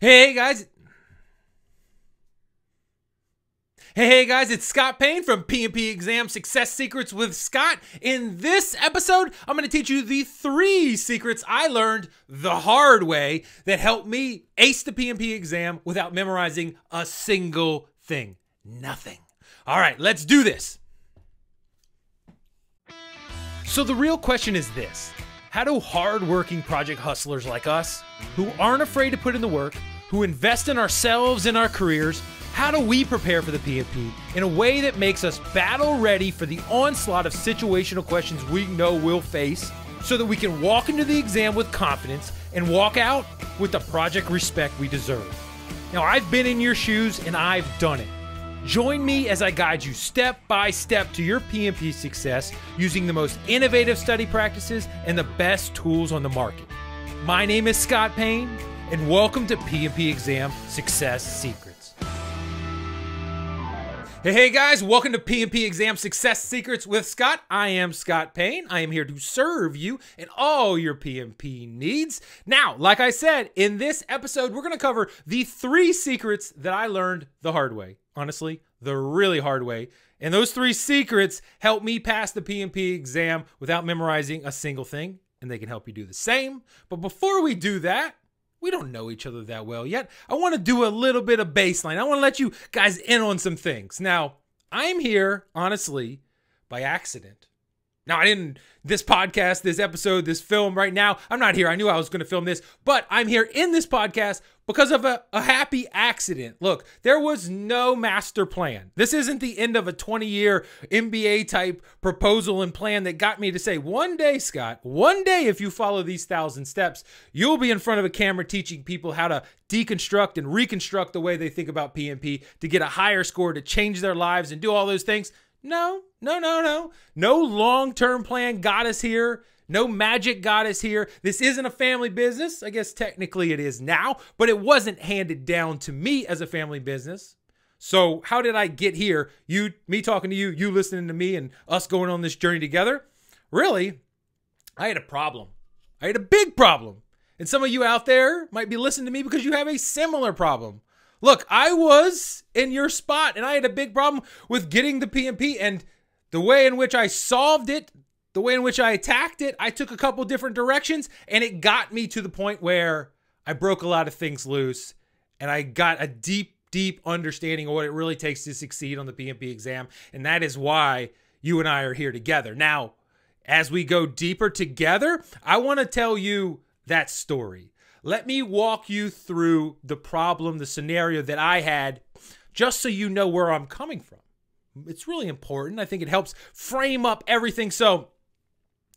Hey guys. Hey guys, it's Scott Payne from PMP Exam Success Secrets with Scott. In this episode, I'm going to teach you the 3 secrets I learned the hard way that helped me ace the PMP exam without memorizing a single thing. Nothing. All right, let's do this. So the real question is this: how do hard-working project hustlers like us, who aren't afraid to put in the work, who invest in ourselves and our careers, how do we prepare for the PMP in a way that makes us battle ready for the onslaught of situational questions we know we'll face, so that we can walk into the exam with confidence and walk out with the project respect we deserve? Now, I've been in your shoes and I've done it. Join me as I guide you step by step to your PMP success using the most innovative study practices and the best tools on the market. My name is Scott Payne, and welcome to PMP Exam Success Secrets. Hey guys, welcome to PMP Exam Success Secrets with Scott. I am Scott Payne. I am here to serve you in all your PMP needs. Now, like I said, in this episode, we're going to cover the 3 secrets that I learned the hard way. Honestly, the really hard way. And those 3 secrets help me pass the PMP exam without memorizing a single thing, and they can help you do the same. But before we do that, we don't know each other that well yet. I want to do a little bit of baseline. I want to let you guys in on some things. Now, I'm here, honestly, by accident. Now, this podcast, this episode, this film right now, I'm not here. I knew I was going to film this, but I'm here in this podcast because of a happy accident. Look, there was no master plan. This isn't the end of a 20-year MBA type proposal and plan that got me to say, one day, Scott, one day, if you follow these 1,000 steps, you'll be in front of a camera teaching people how to deconstruct and reconstruct the way they think about PMP to get a higher score, to change their lives and do all those things. No. No long-term plan got us here. No magic got us here. This isn't a family business. I guess technically it is now, but it wasn't handed down to me as a family business. So how did I get here? Me talking to you, you listening to me, and us going on this journey together? Really, I had a problem. I had a big problem. And some of you out there might be listening to me because you have a similar problem. Look, I was in your spot and I had a big problem with getting the PMP, and the way in which I solved it, the way in which I attacked it, I took a couple different directions, and it got me to the point where I broke a lot of things loose, and I got a deep understanding of what it really takes to succeed on the PMP exam. And that is why you and I are here together. Now, as we go deeper together, I want to tell you that story. Let me walk you through the problem, the scenario that I had, just so you know where I'm coming from. It's really important. I think it helps frame up everything. So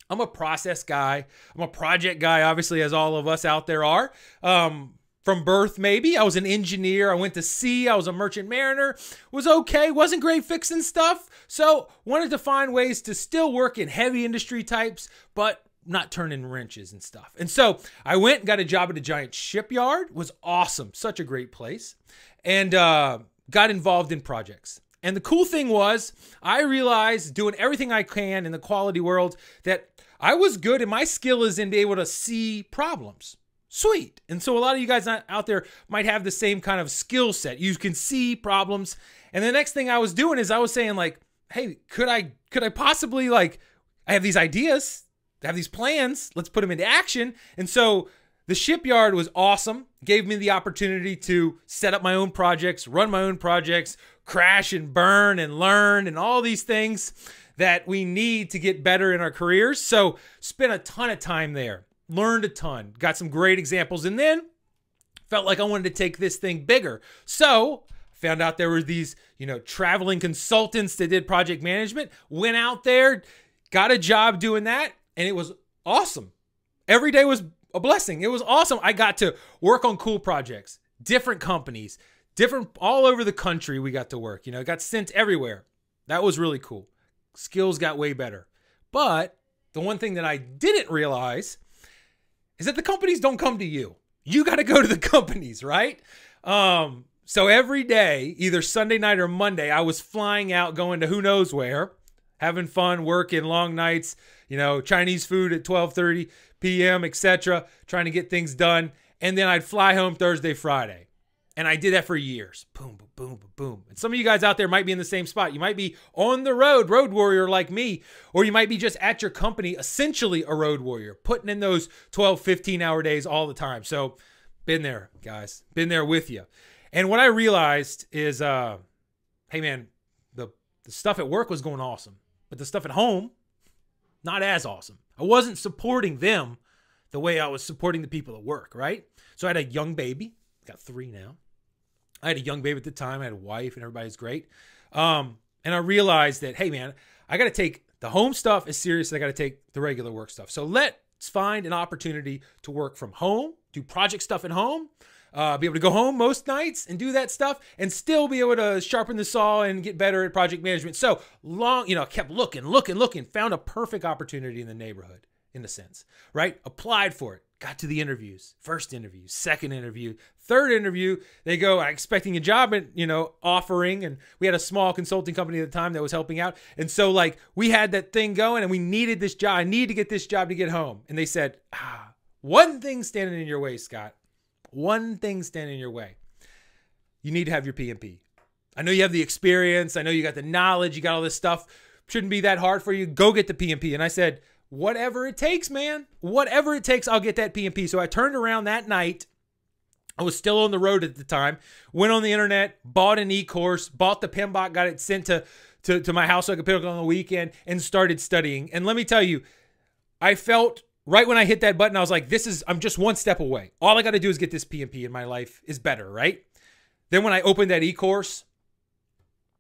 I'm a process guy. I'm a project guy, obviously, as all of us out there are. From birth, maybe. I was an engineer. I went to sea. I was a merchant mariner. Was okay. Wasn't great fixing stuff. So wanted to find ways to still work in heavy industry types, but not turning wrenches and stuff. And so I went and got a job at a giant shipyard. It was awesome. Such a great place. And got involved in projects. And the cool thing was, I realized doing everything I can in the quality world that I was good, and my skill is in being able to see problems. Sweet. And so a lot of you guys out there might have the same kind of skill set. You can see problems. And the next thing I was doing is I was saying, like, hey, could I possibly, like, I have these ideas, I have these plans, let's put them into action. And so the shipyard was awesome, gave me the opportunity to set up my own projects, run my own projects, crash and burn and learn and all these things that we need to get better in our careers. So spent a ton of time there, learned a ton, got some great examples, and then felt like I wanted to take this thing bigger. So found out there were these, traveling consultants that did project management, went out there, got a job doing that, and it was awesome. Every day was a blessing. It was awesome. I got to work on cool projects, different companies, all over the country we got to work. Got sent everywhere. That was really cool. Skills got way better. But the one thing that I didn't realize is that the companies don't come to you. You got to go to the companies, right? So every day, either Sunday night or Monday, I was flying out, going to who knows where, having fun, working long nights, Chinese food at 12:30 p.m., etc., trying to get things done. and then I'd fly home Thursday, Friday. And I did that for years. Boom, boom, boom, boom, boom. And some of you guys out there might be in the same spot. You might be on the road warrior like me, or you might be just at your company, essentially a road warrior, putting in those 12, 15-hour days all the time. So been there, guys. Been there with you. And what I realized is, hey, man, the stuff at work was going awesome, but the stuff at home, not as awesome. I wasn't supporting them the way I was supporting the people at work, right? So I had a young baby. Got 3 now. I had a young baby at the time. I had a wife and everybody's great. And I realized that, hey, man, I got to take the home stuff as serious as I got to take the regular work stuff. So let's find an opportunity to work from home, do project stuff at home, be able to go home most nights and do that stuff and still be able to sharpen the saw and get better at project management. So long, I kept looking, found a perfect opportunity in the neighborhood, in a sense, right? Applied for it. Got to the interviews, first interview, second interview, third interview. They go, I'm expecting a job and, offering. And we had a small consulting company at the time that was helping out. And so we had that thing going and we needed this job. I need to get this job to get home. And they said, one thing standing in your way, Scott. One thing standing in your way. You need to have your PMP. I know you have the experience. I know you got the knowledge. You got all this stuff. Shouldn't be that hard for you. Go get the PMP. And I said, whatever it takes, man. Whatever it takes, I'll get that PMP. So I turned around that night. I was still on the road at the time. Went on the internet, bought an e-course, bought the PMBOK, got it sent to my house so I could pick it up on the weekend, and started studying. And let me tell you, I felt right when I hit that button, I was like, I'm just one step away. All I got to do is get this PMP and my life is better, right? Then when I opened that e-course,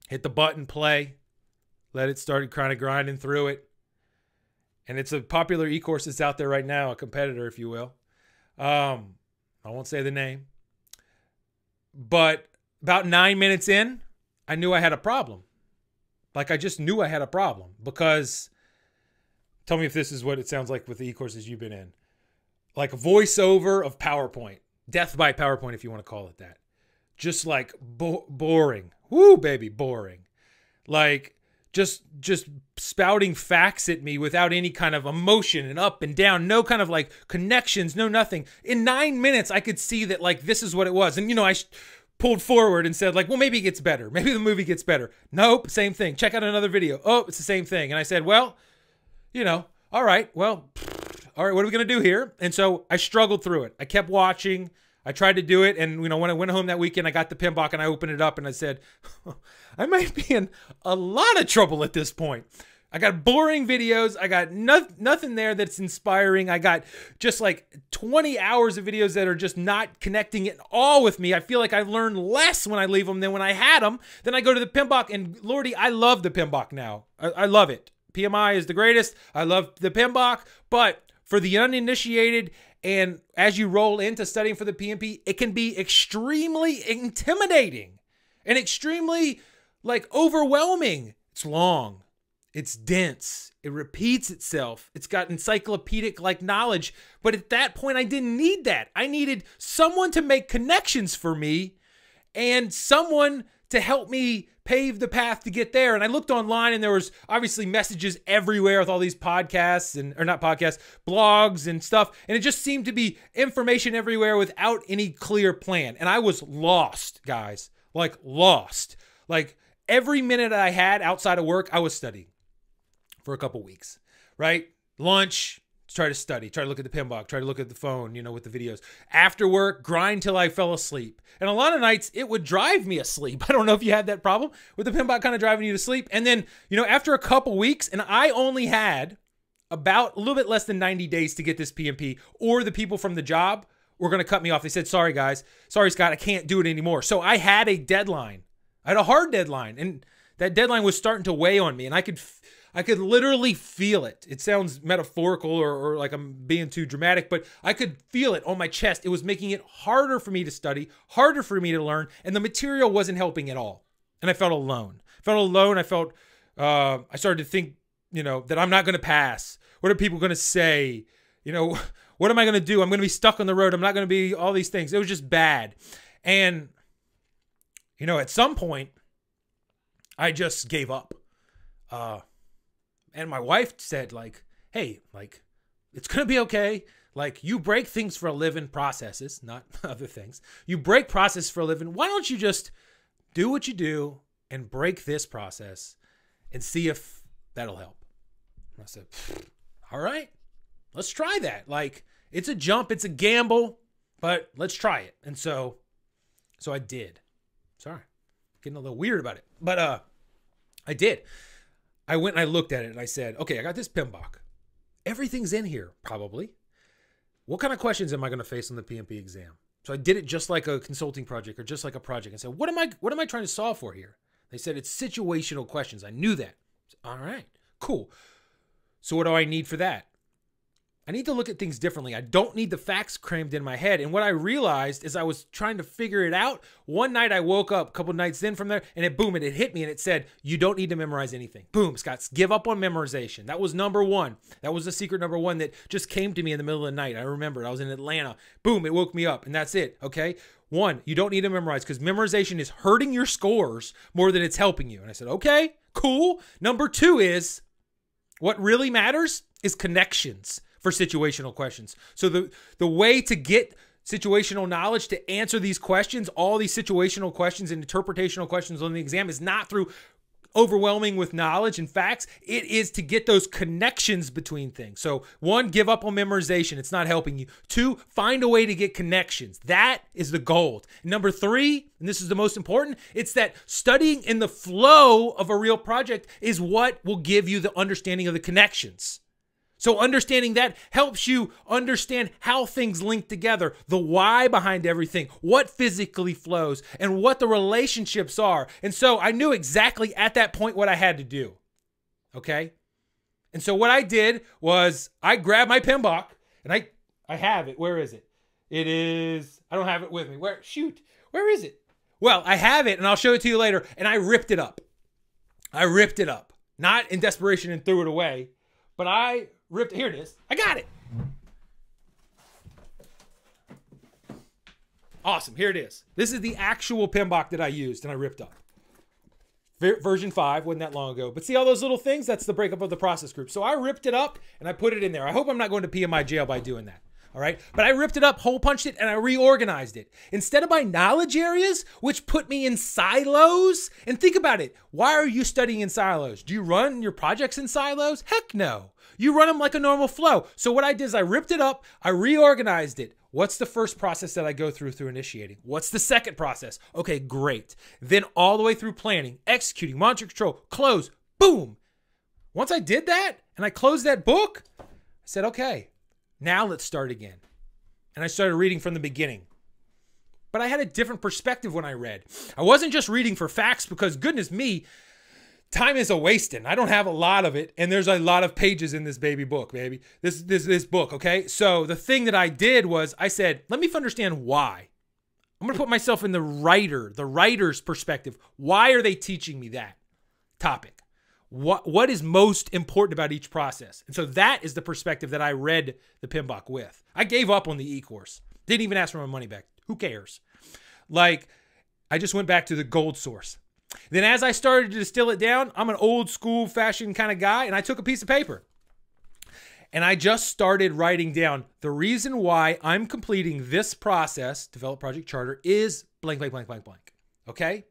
hit the button, play, let it start kind of grinding through it. And it's a popular e-course that's out there right now, a competitor, if you will. I won't say the name. But about 9 minutes in, I knew I had a problem. I just knew I had a problem. Because, tell me if this is what it sounds like with the e-courses you've been in. Like a voiceover of PowerPoint. Death by PowerPoint, if you want to call it that. Just boring. Woo, baby, boring. Just spouting facts at me without any kind of emotion and up and down, no kind of connections, no nothing. In 9 minutes, I could see that this is what it was. And, I pulled forward and said well, maybe it gets better. Maybe the movie gets better. Nope, same thing. Check out another video. Oh, it's the same thing. And I said, well, all right, what are we going to do here? And so I struggled through it. I kept watching. I tried to do it, and when I went home that weekend, I got the PMBOK and I opened it up and I said, I might be in a lot of trouble at this point. I got boring videos. I got nothing there that's inspiring. I got just 20 hours of videos that are just not connecting at all with me. I feel like I learn less when I leave them than when I had them. Then I go to the PMBOK, and Lordy, I love the PMBOK now. I love it. PMI is the greatest. I love the PMBOK, but for the uninitiated, and as you roll into studying for the PMP, it can be extremely intimidating and extremely overwhelming. It's long. It's dense. It repeats itself. It's got encyclopedic knowledge. But at that point, I didn't need that. I needed someone to make connections for me and someone to help me pave the path to get there. And I looked online, and there was obviously messages everywhere with all these podcasts blogs and stuff. And it just seemed to be information everywhere without any clear plan. And I was lost, guys, lost. Every minute I had outside of work, I was studying for a couple weeks, right? Lunch, try to study, try to look at the PMBOK, try to look at the phone, with the videos. After work, grind till I fell asleep. And a lot of nights, it would drive me asleep. I don't know if you had that problem with the PMBOK kind of driving you to sleep. And then, after a couple weeks, and I only had about a little bit less than 90 days to get this PMP, or the people from the job were going to cut me off. They said, sorry, guys. Sorry, Scott, I can't do it anymore. So I had a deadline. I had a hard deadline. And that deadline was starting to weigh on me. And I could literally feel it. It sounds metaphorical or like I'm being too dramatic, but I could feel it on my chest. It was making it harder for me to study, harder for me to learn, and the material wasn't helping at all. And I felt alone. I felt I started to think, that I'm not going to pass. What are people going to say? What am I going to do? I'm going to be stuck on the road. I'm not going to be all these things. It was just bad. And, at some point, I just gave up. And my wife said hey, it's going to be okay. Like, you break things for a living, processes, not other things. You break process for a living. Why don't you just do what you do and break this process and see if that'll help? And I said, all right, let's try that. Like, it's a jump, it's a gamble, but let's try it. And so I did. Sorry, getting a little weird about it. But I did. I went and I looked at it and I said, okay, I got this PMBOK. Everything's in here, probably. What kind of questions am I going to face on the PMP exam? So I did it just like a consulting project or just like a project and said, what am I trying to solve for here? They said it's situational questions. I knew that. All right, cool. So what do I need for that? I need to look at things differently. I don't need the facts crammed in my head. And what I realized is I was trying to figure it out. One night I woke up a couple nights in from there and it hit me and it said, you don't need to memorize anything. Boom, Scott, give up on memorization. That was number one. That was the secret number one that just came to me in the middle of the night. I remember I was in Atlanta. Boom, it woke me up and that's it, okay? One, you don't need to memorize because memorization is hurting your scores more than it's helping you. And I said, okay, cool. Number two is what really matters is connections for situational questions. So the way to get situational knowledge to answer these questions, all these situational questions and interpretational questions on the exam, is not through overwhelming with knowledge and facts. It is to get those connections between things. So one, give up on memorization. It's not helping you. Two, find a way to get connections. That is the gold. Number three, and this is the most important, it's that studying in the flow of a real project is what will give you the understanding of the connections. So understanding that helps you understand how things link together, the why behind everything, what physically flows, and what the relationships are. And so I knew exactly at that point what I had to do, okay? And so what I did was I grabbed my PMBOK, and I have it. Where is it? It is, I don't have it with me. Where is it? Well, I have it, and I'll show it to you later, and I ripped it up. Not in desperation and threw it away, but I ripped, here it is. I got it. Awesome, here it is. This is the actual PMBOK that I used and I ripped up. Version 5, wasn't that long ago. But see all those little things? That's the breakup of the process group. So I ripped it up and I put it in there. I hope I'm not going to PMI jail by doing that. All right. But I ripped it up, hole punched it, and I reorganized it. Instead of by knowledge areas, which put me in silos. And think about it. Why are you studying in silos? Do you run your projects in silos? Heck no. You run them like a normal flow. So what I did is I ripped it up. I reorganized it. What's the first process that I go through initiating? What's the second process? Okay, great. Then all the way through planning, executing, monitoring, control, close, boom. Once I did that and I closed that book, I said, okay, now let's start again. And I started reading from the beginning. But I had a different perspective when I read. I wasn't just reading for facts because goodness me, time is a wasting. I don't have a lot of it. And there's a lot of pages in this baby book, baby. This book, okay? So the thing that I did was I said, let me understand why. I'm going to put myself in the writer's perspective. Why are they teaching me that topic? What is most important about each process? And so that is the perspective that I read the PMBOK with. I gave up on the e-course. Didn't even ask for my money back. Who cares? Like, I just went back to the gold source. Then as I started to distill it down, I'm an old school fashioned kind of guy, and I took a piece of paper. And I just started writing down the reason why I'm completing this process, Develop Project Charter, is blank, blank, blank, blank, blank. Okay?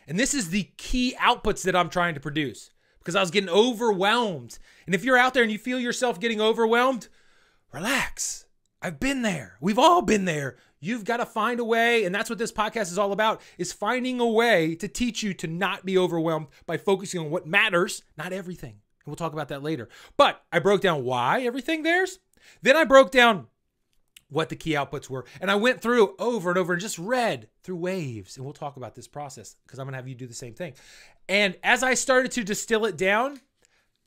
And this is the key outputs that I'm trying to produce because I was getting overwhelmed. And if you're out there and you feel yourself getting overwhelmed, relax. I've been there. We've all been there. You've got to find a way, and that's what this podcast is all about, is finding a way to teach you to not be overwhelmed by focusing on what matters, not everything. And we'll talk about that later. But I broke down why everything there's. Then I broke down what the key outputs were. And I went through over and over and just read through waves. And we'll talk about this process because I'm going to have you do the same thing. And as I started to distill it down,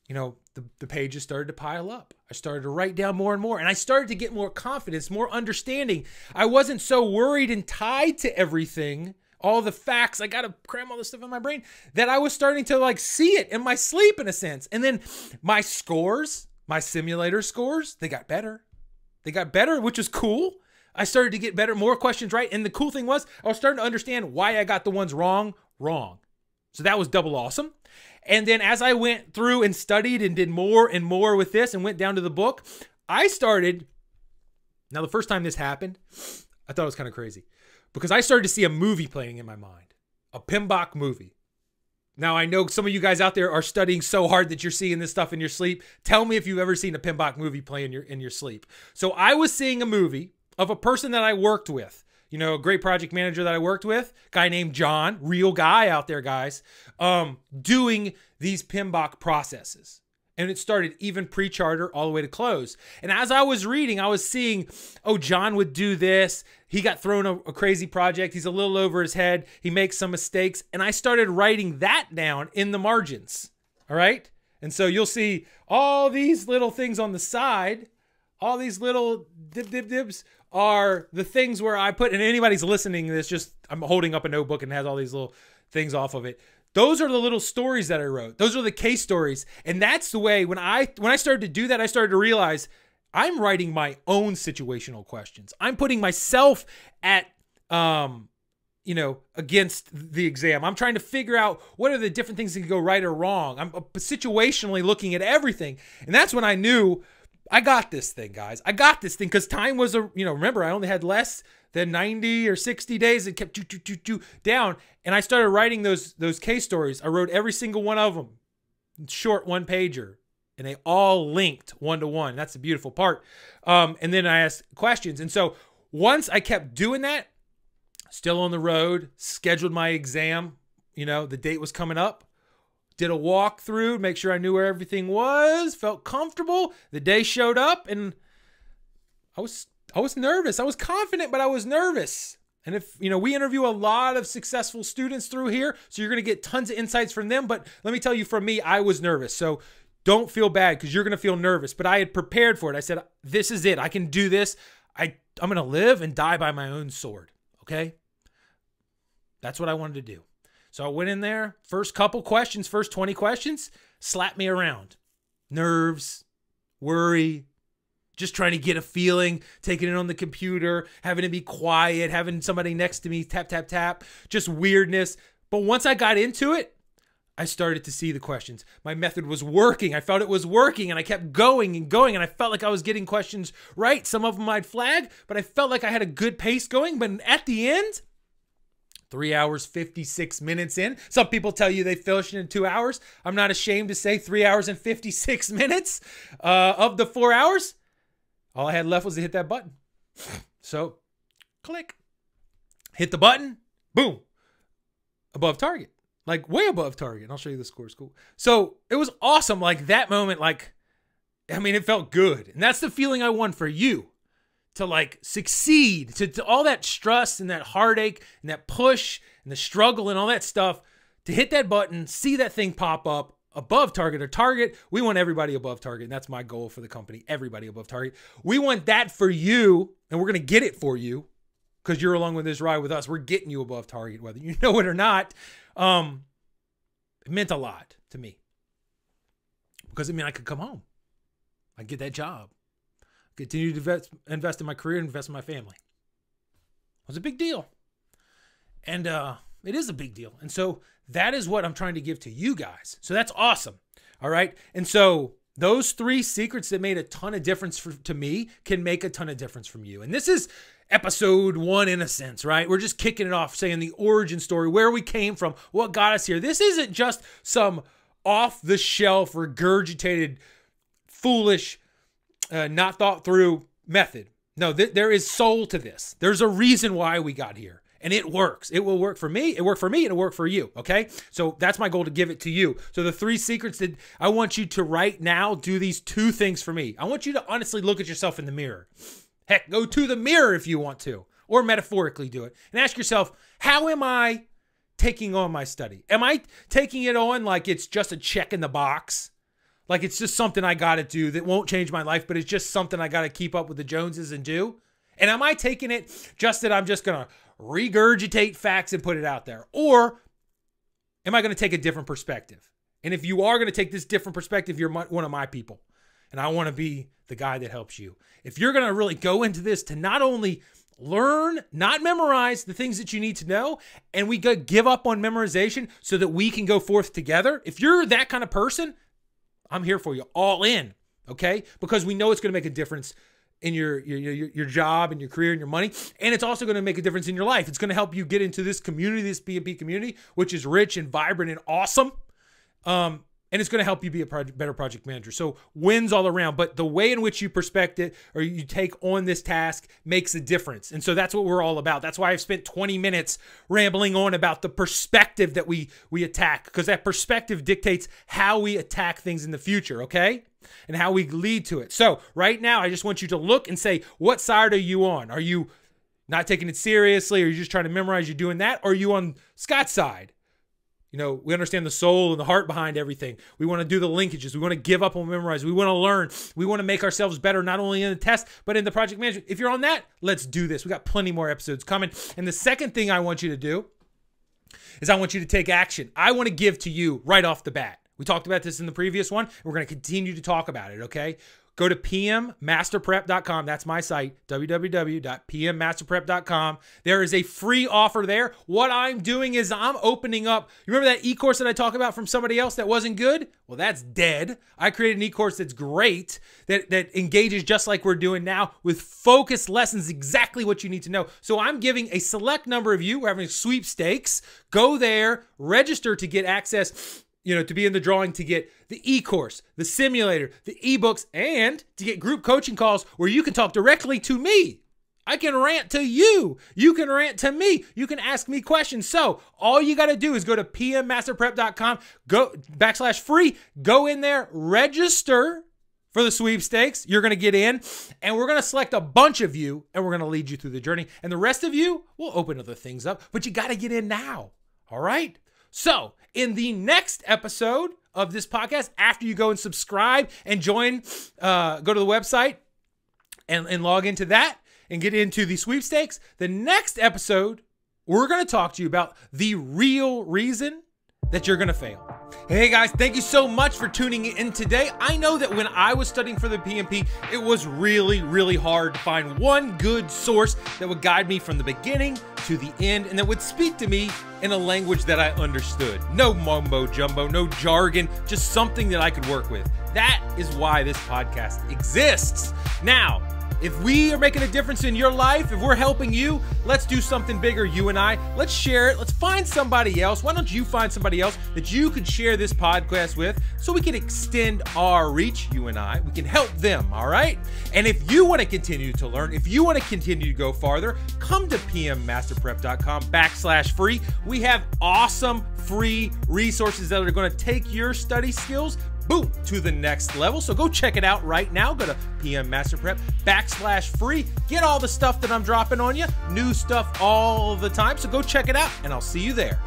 you know, the pages started to pile up. I started to write down more and more. And I started to get more confidence, more understanding. I wasn't so worried and tied to everything, all the facts. I got to cram all this stuff in my brain that I was starting to like see it in my sleep in a sense. And then my scores, my simulator scores, they got better. They got better, which is cool. I started to get better, more questions right. And the cool thing was I was starting to understand why I got the ones wrong. So that was double awesome. And then as I went through and studied and did more and more with this and went down to the book, I started Now, the first time this happened, I thought it was kind of crazy because I started to see a movie playing in my mind, a PMBOK movie. Now, I know some of you guys out there are studying so hard that you're seeing this stuff in your sleep. Tell me if you've ever seen a PMBOK movie play in your sleep. So I was seeing a movie of a person that I worked with, you know, a great project manager that I worked with, guy named John, real guy out there, guys, doing these PMBOK processes. And it started even pre-charter all the way to close. And as I was reading, I was seeing, oh, John would do this. He got thrown a crazy project. He's a little over his head. He makes some mistakes. And I started writing that down in the margins. All right. And so you'll see all these little things on the side, all these little dibs are the things where I put, and anybody's listening to this, just I'm holding up a notebook and it has all these little things off of it. Those are the little stories that I wrote. Those are the case stories. And that's the way when I started to do that, I started to realize I'm writing my own situational questions. I'm putting myself at, you know, against the exam. I'm trying to figure out what are the different things that can go right or wrong. I'm situationally looking at everything. And that's when I knew I got this thing, guys. I got this thing because time was, remember, I only had less than 90 or 60 days. It kept down. And I started writing those case stories. I wrote every single one of them, short one pager, and they all linked one-to-one. That's the beautiful part. And then I asked questions. And so once I kept doing that, still on the road, scheduled my exam, you know, the date was coming up, did a walkthrough, make sure I knew where everything was, felt comfortable. The day showed up and I was nervous. I was confident, but I was nervous. And if, you know, we interview a lot of successful students through here, so you're going to get tons of insights from them. But let me tell you, from me, I was nervous. So don't feel bad because you're going to feel nervous. But I had prepared for it. I said, this is it. I can do this. I'm going to live and die by my own sword. Okay? That's what I wanted to do. So I went in there, first couple questions, first 20 questions, slapped me around. Nerves, worry, just trying to get a feeling, taking it on the computer, having to be quiet, having somebody next to me, tap, tap, tap, just weirdness. But once I got into it, I started to see the questions. My method was working. I felt it was working, and I kept going and going, and I felt like I was getting questions right. Some of them I'd flag, but I felt like I had a good pace going. But at the end, 3 hours, 56 minutes in. Some people tell you they finished in 2 hours. I'm not ashamed to say 3 hours and 56 minutes of the 4 hours. All I had left was to hit that button. So, click. Hit the button. Boom. Above target. Like, way above target. And I'll show you the score. Cool. So, it was awesome. Like, that moment, like, I mean, it felt good. And that's the feeling I want for you. To, like, succeed. To all that stress and that heartache and that push and the struggle and all that stuff. To hit that button, see that thing pop up. Above target or target. We want everybody above target. And that's my goal for the company. Everybody above target. We want that for you. And we're going to get it for you. Because you're along with this ride with us. We're getting you above target. Whether you know it or not. It meant a lot to me. Because it meant I could come home. I get that job. Continue to invest in my career. Invest in my family. It was a big deal. And it is a big deal. And so that is what I'm trying to give to you guys. So that's awesome. All right. And so those 3 secrets that made a ton of difference to me can make a ton of difference from you. And this is episode 1 in a sense, right? We're just kicking it off, saying the origin story, where we came from, what got us here. This isn't just some off the shelf, regurgitated, foolish, not thought through method. No, there is soul to this. There's a reason why we got here. And it works. It will work for me. It worked for me, and it'll work for you. Okay? So that's my goal, to give it to you. So the 3 secrets that I want you to right now do these 2 things for me. I want you to honestly look at yourself in the mirror. Heck, go to the mirror if you want to, or metaphorically do it. And ask yourself, how am I taking on my study? Am I taking it on like it's just a check in the box? Like it's just something I got to do that won't change my life, but it's just something I got to keep up with the Joneses and do? And am I taking it just that I'm just going to regurgitate facts and put it out there? Or am I going to take a different perspective? And if you are going to take this different perspective, you're one of my people. And I want to be the guy that helps you. If you're going to really go into this to not only learn, not memorize the things that you need to know, and we give up on memorization so that we can go forth together. If you're that kind of person, I'm here for you, all in, okay? Because we know it's going to make a difference in your job and your career and your money. And it's also going to make a difference in your life. It's going to help you get into this community, this PMP community, which is rich and vibrant and awesome. And it's going to help you be a better project manager. So wins all around. But the way in which you perspect it or you take on this task makes a difference. And so that's what we're all about. That's why I've spent 20 minutes rambling on about the perspective that we attack, because that perspective dictates how we attack things in the future, okay? And how we lead to it. So right now, I just want you to look and say, what side are you on? Are you not taking it seriously? Are you just trying to memorize? You're doing that? Or are you on Scott's side? You know, we understand the soul and the heart behind everything. We want to do the linkages. We want to give up on memorize. We want to learn. We want to make ourselves better, not only in the test, but in the project management. If you're on that, let's do this. We got plenty more episodes coming. And the second thing I want you to do is I want you to take action. I want to give to you right off the bat. We talked about this in the previous one. We're going to continue to talk about it, okay? Go to pmmasterprep.com. That's my site, www.pmmasterprep.com. There is a free offer there. What I'm doing is I'm opening up. You remember that e-course that I talked about from somebody else that wasn't good? Well, that's dead. I created an e-course that's great, that engages just like we're doing now with focused lessons, exactly what you need to know. So I'm giving a select number of you. We're having sweepstakes. Go there, register to get access, to be in the drawing to get the e-course, the simulator, the ebooks, and to get group coaching calls where you can talk directly to me. I can rant to you. You can rant to me. You can ask me questions. So all you got to do is go to pmmasterprep.com, go /free, go in there, register for the sweepstakes. You're going to get in, and we're going to select a bunch of you, and we're going to lead you through the journey. And the rest of you, we'll open other things up, but you got to get in now. All right? So in the next episode of this podcast, after you go and subscribe and join, go to the website and log into that and get into the sweepstakes. The next episode, we're going to talk to you about the real reason that you're going to fail. Hey guys, thank you so much for tuning in today. I know that when I was studying for the PMP, it was really, really hard to find one good source that would guide me from the beginning to the end and that would speak to me in a language that I understood. No mumbo jumbo, no jargon, just something that I could work with. That is why this podcast exists. Now, if we are making a difference in your life, if we're helping you, let's do something bigger, you and I. Let's share it. Let's find somebody else. Why don't you find somebody else that you could share this podcast with so we can extend our reach, you and I. We can help them, all right? And if you want to continue to learn, if you want to continue to go farther, come to pmmasterprep.com /free. We have awesome free resources that are going to take your study skills boom, to the next level. So go check it out right now. Go to pmmasterprep /free. Get all the stuff that I'm dropping on you. New stuff all the time. So go check it out and I'll see you there.